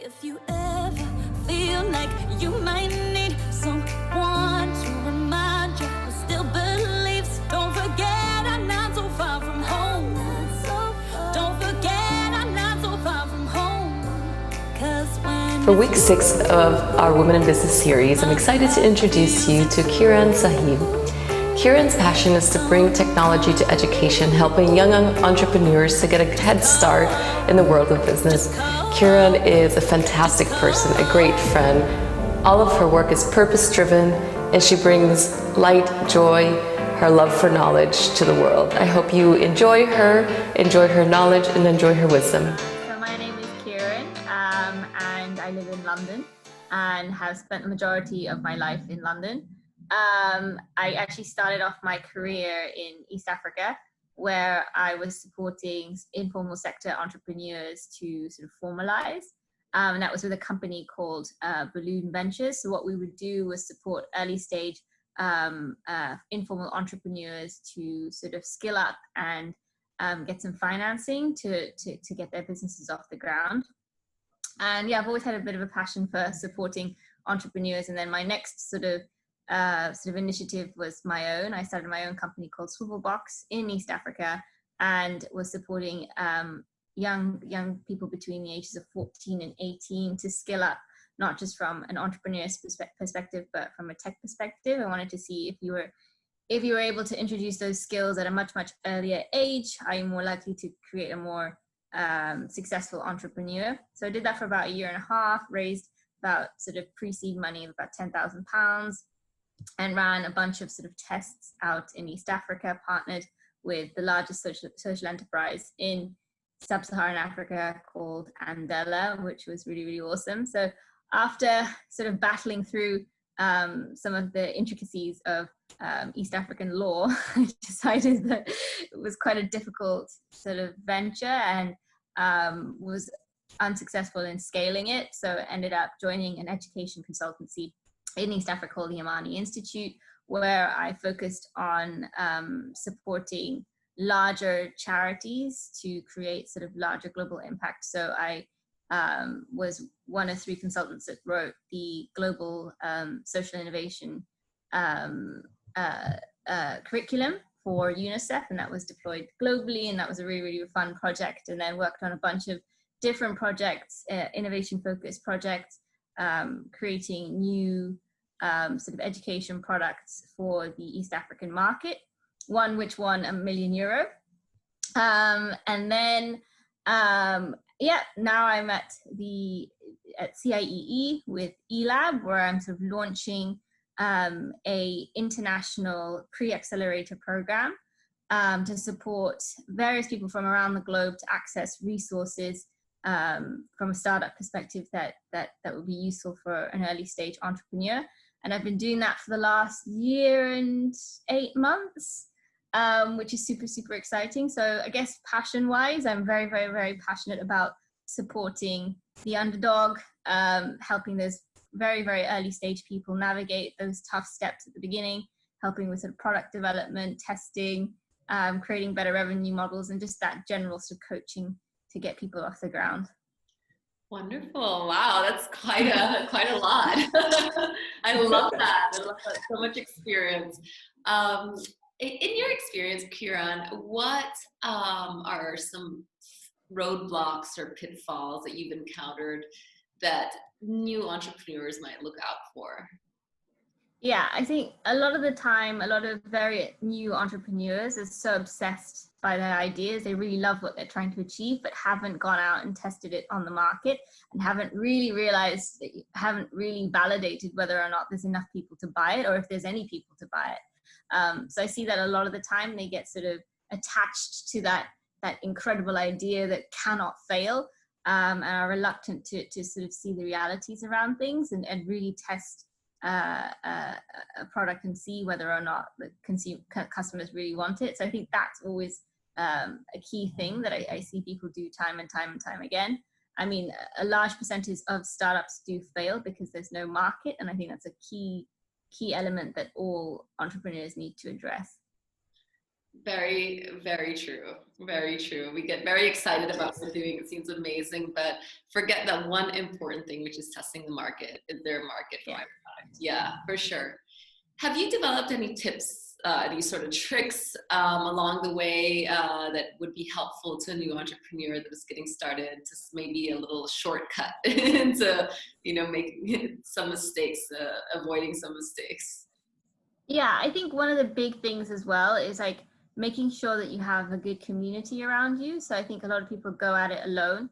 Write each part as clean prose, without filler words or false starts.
If you ever feel like you might need someone to remind you who still believes, don't forget I'm not so far from home. Don't forget I'm not so far from home. 'Cause when For week 6 of our Women in Business series, I'm excited to introduce you to Kiran Sahib. Kiran's passion is to bring technology to education, helping young entrepreneurs to get a head start in the world of business. Kiran is a fantastic person, a great friend. All of her work is purpose-driven, and she brings light, joy, her love for knowledge to the world. I hope you enjoy her knowledge, and enjoy her wisdom. So my name is Kiran, and I live in London and have spent the majority of my life in London. I actually started off my career in East Africa, where I was supporting informal sector entrepreneurs to sort of formalize. And that was with a company called Balloon Ventures. So what we would do was support early stage informal entrepreneurs to sort of skill up and get some financing to get their businesses off the ground. And yeah, I've always had a bit of a passion for supporting entrepreneurs. And then my next sort of initiative was my own. I started my own company called Swivelbox in East Africa, and was supporting young people between the ages of 14 and 18 to skill up, not just from an entrepreneur's perspective, but from a tech perspective. I wanted to see if you were able to introduce those skills at a much earlier age, are you more likely to create a more successful entrepreneur. So I did that for about a year and a half, raised about sort of pre-seed money of about £10,000, and ran a bunch of sort of tests out in East Africa, partnered with the largest social enterprise in sub-Saharan Africa called Andela, which was really awesome. So after sort of battling through some of the intricacies of East African law, I decided that it was quite a difficult sort of venture, and was unsuccessful in scaling it. So ended up joining an education consultancy in East Africa called the Amani Institute, where I focused on supporting larger charities to create sort of larger global impact. So I was one of 3 consultants that wrote the global social innovation curriculum for UNICEF, and that was deployed globally, and that was a really fun project. And then worked on a bunch of different projects, innovation focused projects, creating new sort of education products for the East African market, one which won €1 million. And then now I'm at CIEE with eLab, where I'm sort of launching a international pre-accelerator program to support various people from around the globe to access resources from a startup perspective that would be useful for an early stage entrepreneur. And I've been doing that for the last year and 8 months, which is super exciting. So I guess passion wise, I'm very passionate about supporting the underdog, helping those very early stage people navigate those tough steps at the beginning, helping with sort of product development, testing, creating better revenue models, and just that general sort of coaching to get people off the ground. Wonderful. Wow, that's quite a lot. I love that. So much experience. In your experience, Kiran, what are some roadblocks or pitfalls that you've encountered that new entrepreneurs might look out for? Yeah, I think a lot of the time, a lot of very new entrepreneurs are so obsessed by their ideas. They really love what they're trying to achieve, but haven't gone out and tested it on the market, and haven't really realized, haven't really validated whether or not there's enough people to buy it, or if there's any people to buy it. So I see that a lot of the time they get sort of attached to that incredible idea that cannot fail, and are reluctant to sort of see the realities around things and really test a product and see whether or not the customers really want it. So I think that's always a key thing that I see people do time and time again. I mean, a large percentage of startups do fail because there's no market, and I think that's a key element that all entrepreneurs need to address. Very, very true. Very true. We get very excited about what we're doing. It seems amazing, but forget that one important thing, which is testing the market. Is there a market for my product? Yeah, for sure. Have you developed any tips, any sort of tricks along the way that would be helpful to a new entrepreneur that is getting started? Just maybe a little shortcut into, making some mistakes, avoiding some mistakes. Yeah, I think one of the big things as well is like making sure that you have a good community around you. So I think a lot of people go at it alone.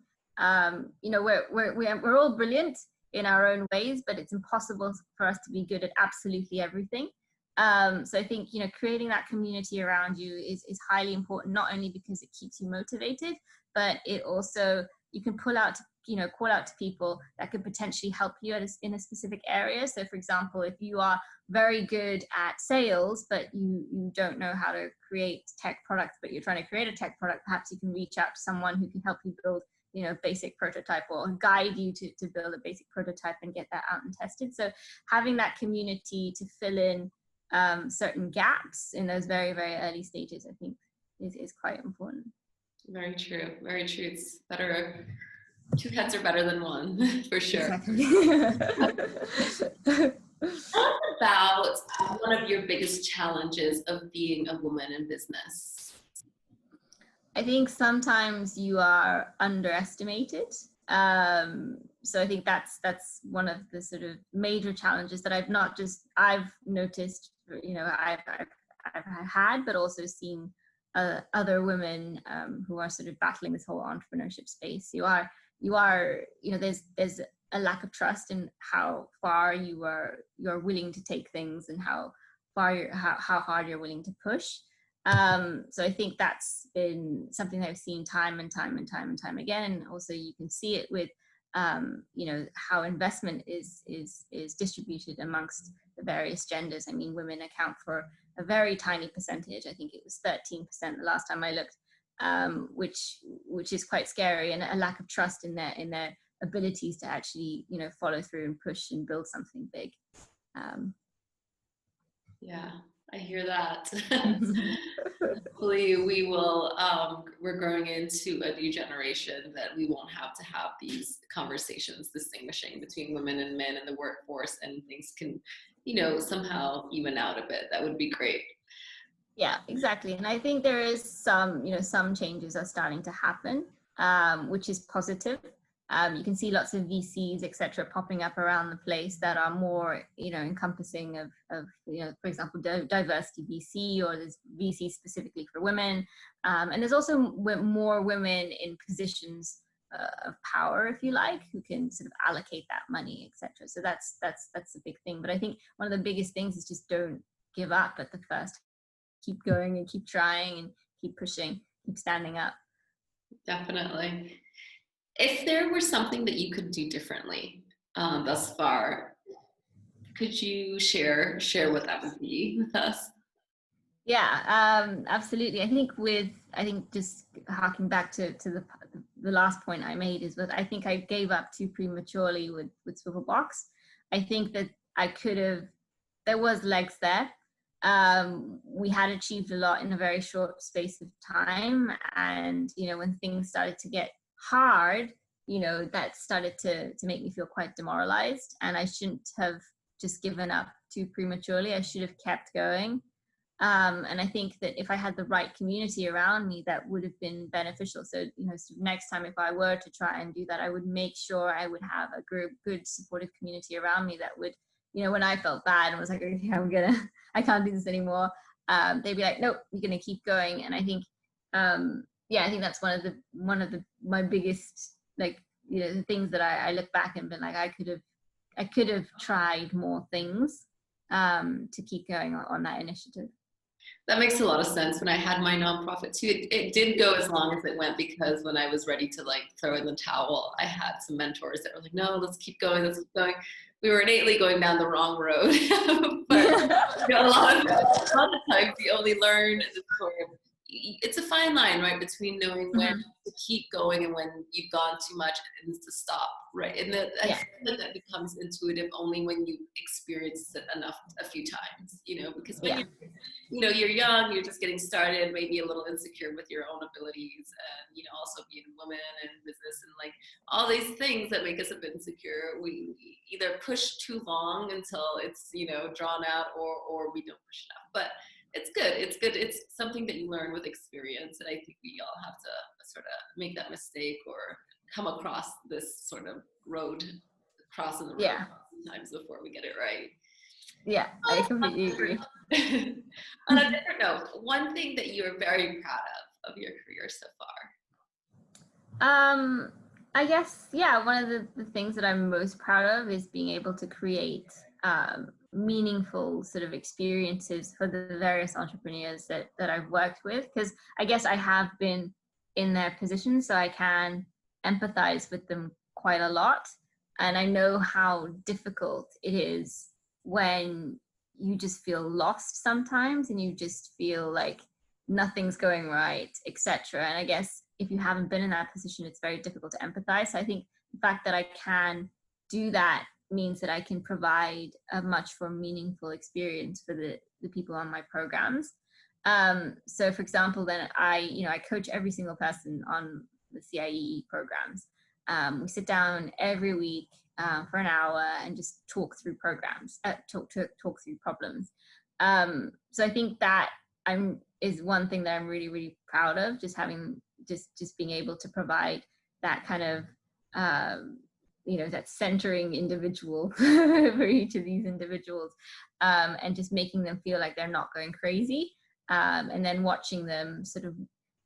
We're all brilliant in our own ways, but it's impossible for us to be good at absolutely everything. So I think, creating that community around you is highly important, not only because it keeps you motivated, but it also, you can call out to people that could potentially help you in a specific area. So for example, if you are very good at sales, but you don't know how to create tech products, but you're trying to create a tech product, perhaps you can reach out to someone who can help you build basic prototype, or guide you to build a basic prototype and get that out and tested. So having that community to fill in certain gaps in those very, very early stages, I think is quite important. Very true. Very true. It's better. Two heads are better than one, for sure. Exactly. What about one of your biggest challenges of being a woman in business? I think sometimes you are underestimated. So I think that's one of the sort of major challenges that I've noticed, I've had, but also seen other women who are sort of battling this whole entrepreneurship space. There's a lack of trust in how far you're willing to take things, and how hard you're willing to push. So I think that's been something that I've seen time and time again. And also you can see it with, how investment is distributed amongst the various genders. I mean, women account for a very tiny percentage. I think it was 13% the last time I looked, which is quite scary, and a lack of trust in their abilities to actually, follow through and push and build something big. Yeah, I hear that. Hopefully we will, we're growing into a new generation that we won't have to have these conversations distinguishing between women and men in the workforce, and things can, somehow even out a bit. That would be great. Yeah, exactly. And I think there is some changes are starting to happen, which is positive. You can see lots of VCs, etc., popping up around the place that are more, encompassing of for example, diversity VC, or there's VC specifically for women. And there's also more women in positions of power, if you like, who can sort of allocate that money, etc. So that's a big thing. But I think one of the biggest things is just don't give up at the first. Keep going and keep trying and keep pushing, keep standing up. Definitely. If there were something that you could do differently thus far, could you share what that would be with us? Yeah, absolutely. I think just harking back to the last point I made is that I think I gave up too prematurely with Swivelbox. I think that there was legs there. We had achieved a lot in a very short space of time, and when things started to get hard, that started to make me feel quite demoralized, and I shouldn't have just given up too prematurely. I should have kept going. And I think that if I had the right community around me, that would have been beneficial. So, so next time, if I were to try and do that, I would make sure I would have a good supportive community around me that would, when I felt bad and was like, okay, I can't do this anymore. They'd be like, nope, you're going to keep going. And I think, I think that's one of my biggest, the things that I look back and been like, I could have tried more things to keep going on that initiative. That makes a lot of sense. When I had my nonprofit too, it did go as long as it went, because when I was ready to throw in the towel, I had some mentors that were like, no, let's keep going. We were innately going down the wrong road. But a lot of times you only learn sort of, it's a fine line, right, between knowing when to keep going and when you've gone too much and to stop, right? And I feel that becomes intuitive only when you experience it a few times, because when you're young, you're just getting started, maybe a little insecure with your own abilities, and also being a woman and business and like all these things that make us a bit insecure. We either push too long until it's drawn out, or we don't push enough. But it's good. It's something that you learn with experience, and I think we all have to sort of make that mistake or come across this sort of crossing the road sometimes before we get it right. Yeah, I completely agree. On a different note, one thing that you're very proud of your career so far? I guess, one of the things that I'm most proud of is being able to create meaningful sort of experiences for the various entrepreneurs that I've worked with, because I guess I have been in their position, so I can empathize with them quite a lot. And I know how difficult it is when you just feel lost sometimes and you just feel like nothing's going right, etc. And I guess if you haven't been in that position, it's very difficult to empathize. So I think the fact that I can do that means that I can provide a much more meaningful experience for the people on my programs. So for example, then I coach every single person on the CIE programs. We sit down every week for an hour and just talk through programs, talk through problems. So I think that is one thing that I'm really, really proud of, just having just being able to provide that kind of that centering individual for each of these individuals, and just making them feel like they're not going crazy, and then watching them sort of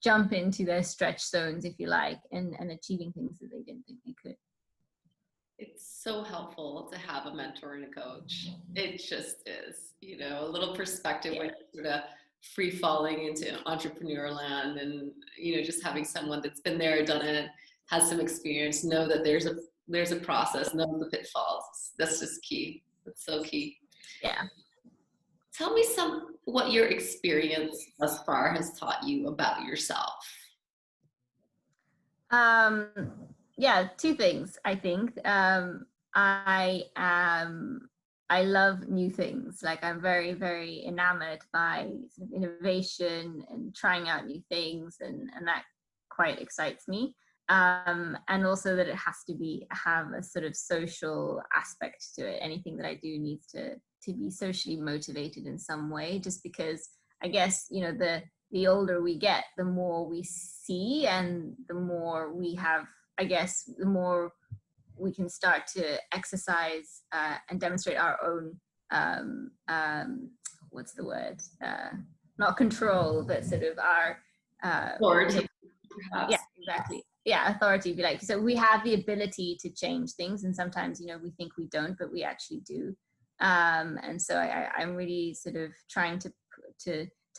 jump into their stretch zones, if you like, and achieving things that they didn't think they could. It's so helpful to have a mentor and a coach. It just is, a little perspective when you're sort of free falling into entrepreneur land, and just having someone that's been there, done it, has some experience, know that there's a process, know the pitfalls. That's just key. That's so key. Yeah. Tell me what your experience thus far has taught you about yourself. Two things, I think. I love new things. Like, I'm very, very enamored by sort of innovation and trying out new things, and that quite excites me. And also that it has to have a sort of social aspect to it. Anything that I do needs to be socially motivated in some way, just because I guess, the older we get, the more we see, and the more we have, I guess, the more we can start to exercise and demonstrate our own, what's the word? Not control, but sort of our authority. Yeah, exactly. Yeah, authority, be like. So we have the ability to change things, and sometimes, we think we don't, but we actually do. And so I'm really sort of trying to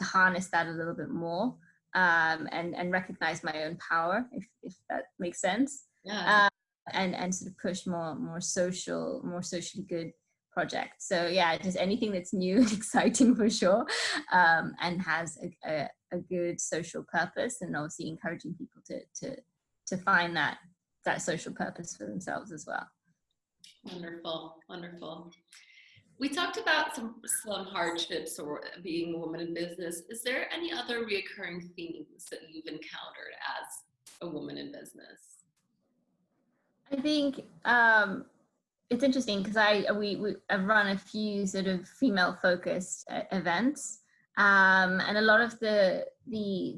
harness that a little bit more, and recognize my own power, if that makes sense. Yeah. And sort of push more socially good projects. So yeah, just anything that's new and exciting for sure, and has a good social purpose, and obviously encouraging people to find that social purpose for themselves as well. Wonderful. We talked about some hardships or being a woman in business. Is there any other reoccurring themes that you've encountered as a woman in business? I think it's interesting because I've run a few sort of female focused events, and a lot of the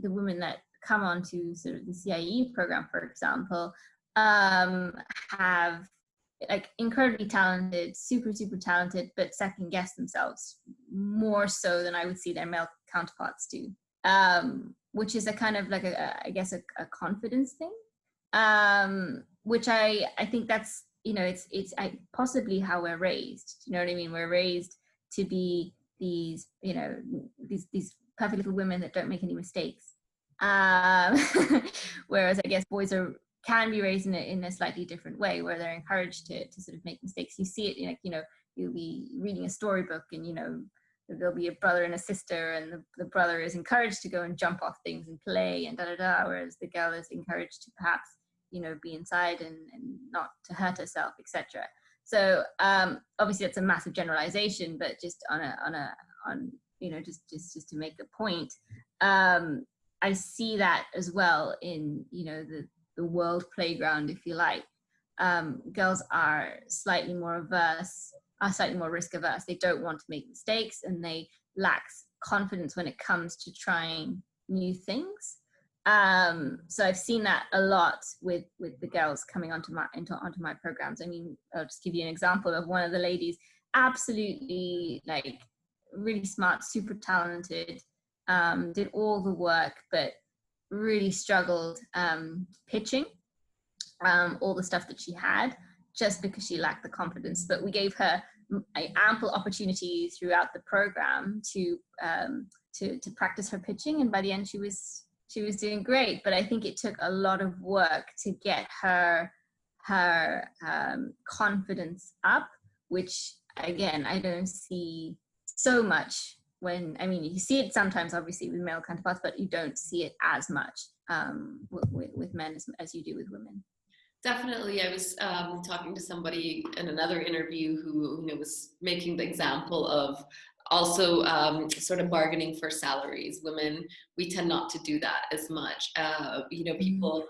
women that come onto sort of the CIE program, for example, have like incredibly talented, super talented, but second guess themselves more so than I would see their male counterparts do, which is a kind of like I guess a confidence thing, which I think that's, it's possibly how we're raised. You know what I mean? We're raised to be these, these perfect little women that don't make any mistakes. Whereas I guess boys can be raised in a slightly different way, where they're encouraged to sort of make mistakes. You see it, you'll be reading a storybook, and there'll be a brother and a sister, and the brother is encouraged to go and jump off things and play and whereas the girl is encouraged to perhaps, be inside and not to hurt herself, etc. So obviously that's a massive generalization, but just just to make a point, I see that as well in the world playground, if you like. Girls are slightly more risk averse. They don't want to make mistakes, and they lack confidence when it comes to trying new things. So I've seen that a lot with the girls coming onto my programs. I mean, I'll just give you an example of one of the ladies, absolutely like really smart, super talented, did all the work, but really struggled pitching all the stuff that she had, just because she lacked the confidence. But we gave her ample opportunity throughout the program to practice her pitching, and by the end she was doing great. But I think it took a lot of work to get her confidence up, which again I don't see so much you see it sometimes obviously with male counterparts, but you don't see it as much with men as you do with women. Definitely. I was talking to somebody in another interview who was making the example of also sort of bargaining for salaries. Women, we tend not to do that as much. People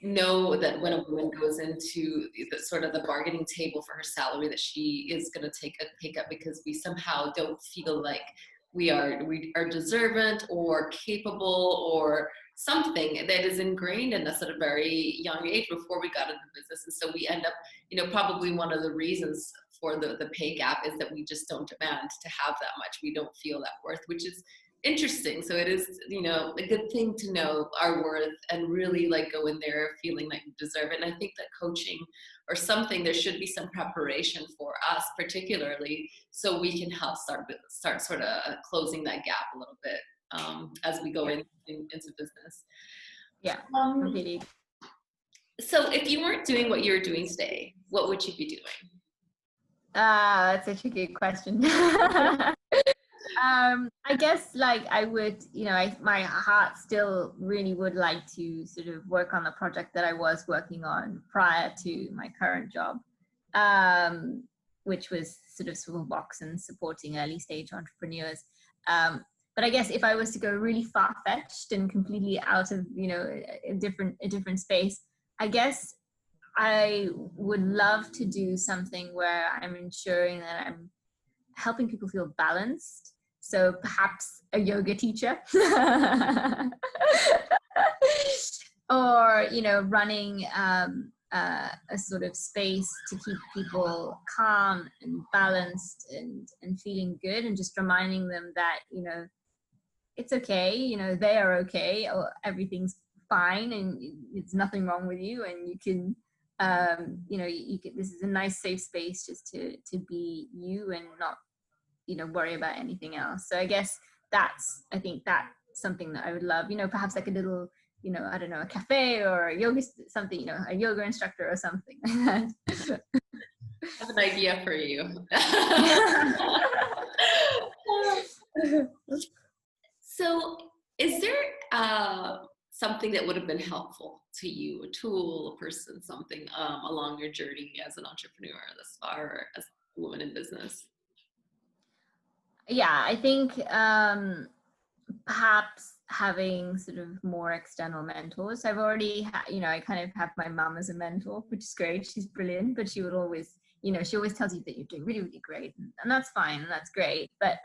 know that when a woman goes into the bargaining table for her salary, that she is going to take a pay cut, because we somehow don't feel like we are deserving or capable, or something that is ingrained in us at a very young age before we got into business. And so we end up, probably one of the reasons for the pay gap is that we just don't demand to have that much. We don't feel that worth, which is interesting. So it is, a good thing to know our worth and really go in there feeling like you deserve it. And I think that coaching or something, there should be some preparation for us, particularly, so we can help start sort of closing that gap a little bit as we go into business. Yeah, completely. So if you weren't doing what you're doing today, what would you be doing? That's such a good question. I guess I would, my heart still really would like to sort of work on the project that I was working on prior to my current job, which was sort of Swivelbox and supporting early stage entrepreneurs. But I guess if I was to go really far-fetched and completely out of, a different space, I guess I would love to do something where I'm ensuring that I'm helping people feel balanced. So perhaps a yoga teacher or, running a sort of space to keep people calm and balanced and feeling good, and just reminding them that, it's okay, they are okay, or everything's fine, and it's nothing wrong with you, and you can, you can, this is a nice safe space just to be you and not, worry about anything else. So I guess I think that's something that I would love, perhaps like a little, I don't know, a cafe or a yoga, something, a yoga instructor or something like that. I have an idea for you. So is there something that would have been helpful to you, a tool, a person, something along your journey as an entrepreneur thus far, or as a woman in business? Yeah, I think perhaps having sort of more external mentors. I've already, I kind of have my mum as a mentor, which is great. She's brilliant, but she would always, she always tells you that you're doing really, really great, and that's fine, and that's great. But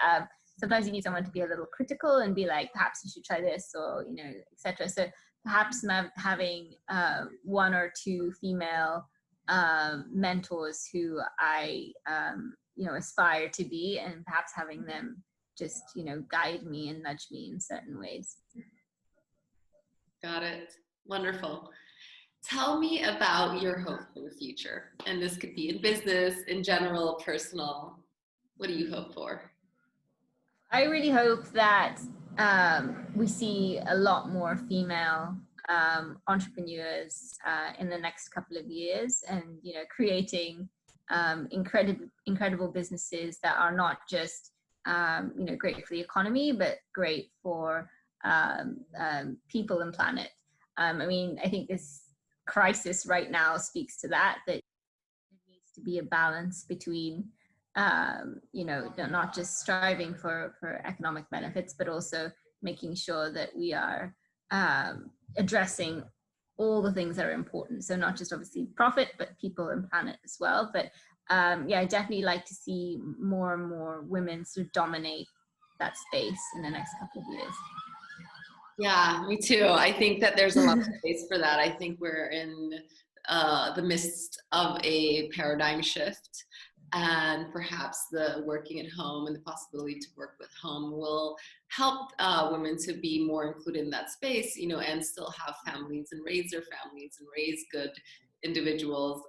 sometimes you need someone to be a little critical and be like, perhaps you should try this, or, etc. So perhaps having one or two female mentors who I, aspire to be, and perhaps having them just, guide me and nudge me in certain ways. Got it. Wonderful. Tell me about your hope for the future. And this could be in business, in general, personal. What do you hope for? I really hope that we see a lot more female entrepreneurs in the next couple of years, and, creating incredible businesses that are not just great for the economy, but great for people and planet. I mean, I think this crisis right now speaks to that there needs to be a balance between, not just striving for economic benefits, but also making sure that we are addressing all the things that are important. So not just obviously profit, but people and planet as well. But I definitely like to see more and more women sort of dominate that space in the next couple of years. Yeah, me too. I think that there's a lot of space for that. I think we're in the midst of a paradigm shift, and perhaps the working at home and the possibility to work with home will help women to be more included in that space, and still have families and raise their families and raise good individuals,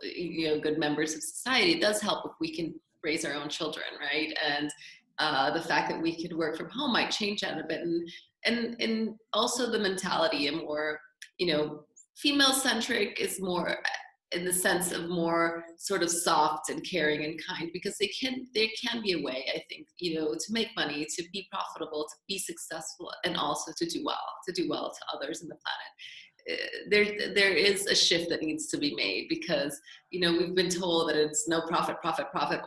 good members of society. It does help if we can raise our own children, right? And the fact that we could work from home might change that a bit. And also the mentality, and more, female centric is more in the sense of more sort of soft and caring and kind, because there can be a way, I think, to make money, to be profitable, to be successful, and also to do well to others in the planet. There is a shift that needs to be made, because we've been told that it's no profit,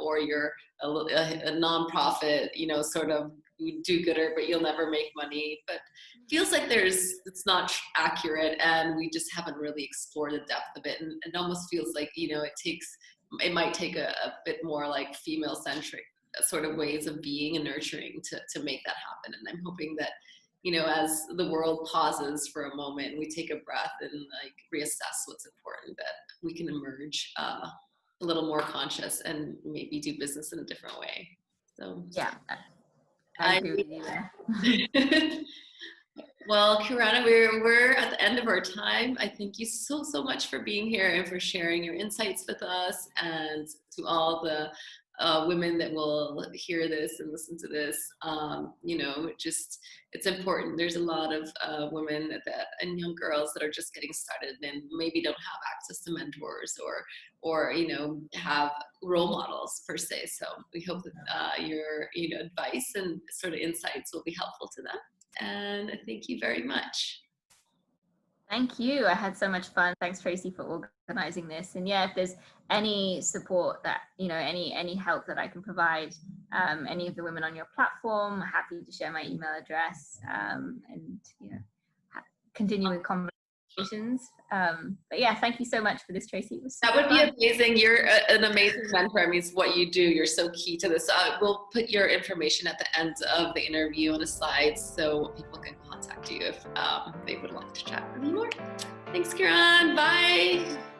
or you're a non-profit, sort of do-gooder, but you'll never make money. But it feels like it's not accurate, and we just haven't really explored the depth of it. And it almost feels like it might take a bit more like female-centric sort of ways of being and nurturing to make that happen. And I'm hoping that as the world pauses for a moment and we take a breath and like reassess what's important, that we can emerge a little more conscious and maybe do business in a different way. So yeah, I agree with you there. Well, Kirana, we're at the end of our time. I thank you so much for being here and for sharing your insights with us, and to all the women that will hear this and listen to this. It's important. There's a lot of women and young girls that are just getting started and maybe don't have access to mentors or have role models per se. So we hope that your advice and sort of insights will be helpful to them. And thank you very much. Thank you. I had so much fun. Thanks, Tracy, for organizing this. And yeah, if there's any support that, any help that I can provide, any of the women on your platform, happy to share my email address, and, continue with conversations. But yeah, thank you so much for this, Tracy. It was that would be amazing. You're an amazing mentor. I mean, what you do, you're so key to this. We'll put your information at the end of the interview on the slides so people can contact you if they would like to chat with you more. Thanks, Kiran. Bye.